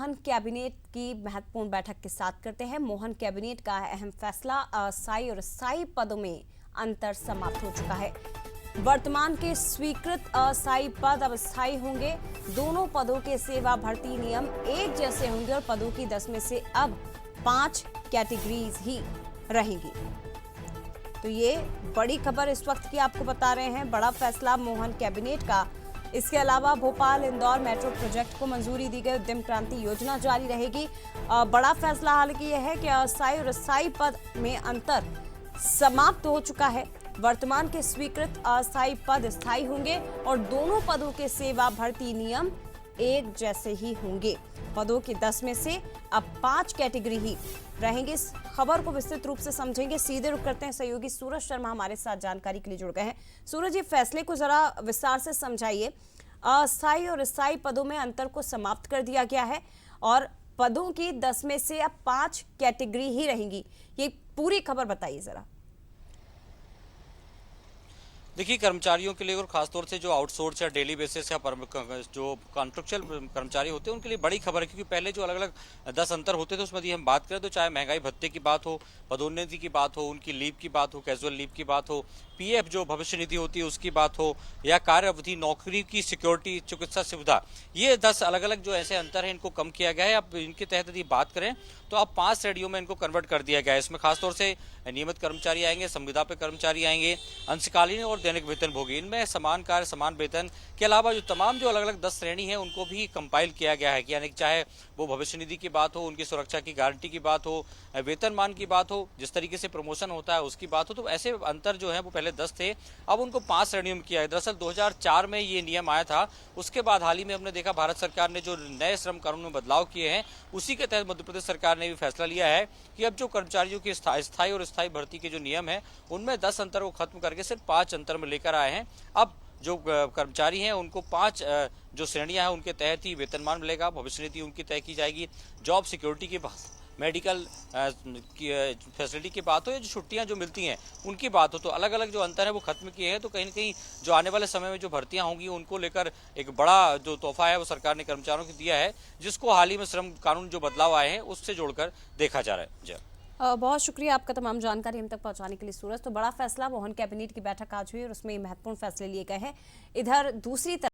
Mohan cabinet की महत्वपूर्ण बैठक के साथ करते हैं। मोहन कैबिनेट का अहम फैसला, अस्थायी और स्थायी पदों में अंतर समाप्त हो चुका है। वर्तमान के स्वीकृत अस्थायी पद अब स्थायी होंगे। दोनों पदों के सेवा भर्ती नियम एक जैसे होंगे और पदों की 10 में से अब 5 कैटेगरीज ही रहेंगी। तो ये बड़ी खबर इस वक्त की आपको बता रहे हैं, बड़ा फैसला मोहन कैबिनेट का। इसके अलावा भोपाल इंदौर मेट्रो प्रोजेक्ट को मंजूरी दी गई। उद्यम क्रांति योजना जारी रहेगी। बड़ा फैसला हालांकि यह है कि अस्थायी और स्थायी पद में अंतर समाप्त हो चुका है। वर्तमान के स्वीकृत अस्थायी पद स्थायी होंगे और दोनों पदों के सेवा भर्ती नियम एक जैसे ही होंगे। पदों की 10 में से अब 5 कैटेगरी ही रहेंगे। इस खबर को विस्तृत रूप से समझेंगे। सीधे रुख करते हैं, सहयोगी सूरज शर्मा हमारे साथ जानकारी के लिए जुड़ गए हैं। सूरज, ये फैसले को जरा विस्तार से समझाइए। अस्थायी और स्थायी पदों में अंतर को समाप्त कर दिया गया है और पदों की 10 में से अब 5 कैटेगरी ही रहेंगी। ये पूरी खबर बताइए जरा। देखिए, कर्मचारियों के लिए और खासतौर से जो आउटसोर्स या डेली बेसिस या जो कॉन्ट्रेक्चुअल कर्मचारी होते हैं उनके लिए बड़ी खबर है, क्योंकि पहले जो अलग अलग 10 अंतर होते थे उसमें यदि हम बात करें तो चाहे महंगाई भत्ते की बात हो, पदोन्नति की बात हो, उनकी लीव की बात हो, कैजुअल लीव की बात हो, पीएफ जो भविष्य निधि होती है उसकी बात हो, या कार्य अवधि, नौकरी की सिक्योरिटी, चिकित्सा सुविधा, ये 10 अलग अलग जो ऐसे अंतर है इनको कम किया गया है। अब इनके तहत यदि बात करें तो अब 5 श्रेणियों में इनको कन्वर्ट कर दिया गया है। इसमें खासतौर से नियमित कर्मचारी आएंगे, संविदा पे कर्मचारी आएंगे, अंशकालीन और दैनिक वेतनभोगी। इनमें समान कार्य समान वेतन के अलावा जो तमाम जो अलग अलग 10 श्रेणी है उनको भी कंपाइल किया गया है, यानी चाहे वो भविष्य निधि की बात हो, उनकी सुरक्षा की गारंटी की बात हो, वेतनमान की बात हो, जिस तरीके से प्रमोशन होता है उसकी बात हो, तो ऐसे अंतर जो है वो पहले 10 थे, अब उनको 5 श्रेणियों में किया है। दरअसल 2004 में ये नियम आया था, उसके बाद हाल ही में हमने देखा भारत सरकार ने जो नए श्रम कानून में बदलाव किए हैं उसी के तहत मध्य प्रदेश सरकार ने भी फैसला लिया है कि अब जो कर्मचारियों की स्थायी और स्थायी भर्ती के जो नियम है उनमें 10 अंतर को खत्म करके सिर्फ 5 अंतर में लेकर आए हैं। अब जो कर्मचारी हैं उनको 5 जो श्रेणियां हैं उनके तहत ही वेतनमान मिलेगा, भविष्य निधि उनकी तय की जाएगी, जॉब सिक्योरिटी की बात, मेडिकल फैसिलिटी की बात हो, या जो छुट्टियां जो मिलती हैं उनकी बात हो, तो अलग अलग जो अंतर है वो खत्म किए हैं। तो कहीं ना कहीं जो आने वाले समय में जो भर्तियां होंगी उनको लेकर एक बड़ा जो तोहफा है वो सरकार ने कर्मचारियों को दिया है, जिसको हाल ही में श्रम कानून जो बदलाव आए हैं उससे जोड़कर देखा जा रहा है। जी, बहुत शुक्रिया आपका तमाम जानकारी हम तक पहुंचाने के लिए सूरज। तो बड़ा फैसला मोहन कैबिनेट की बैठक आज हुई और उसमें महत्वपूर्ण फैसले लिए गए हैं। इधर दूसरी तरफ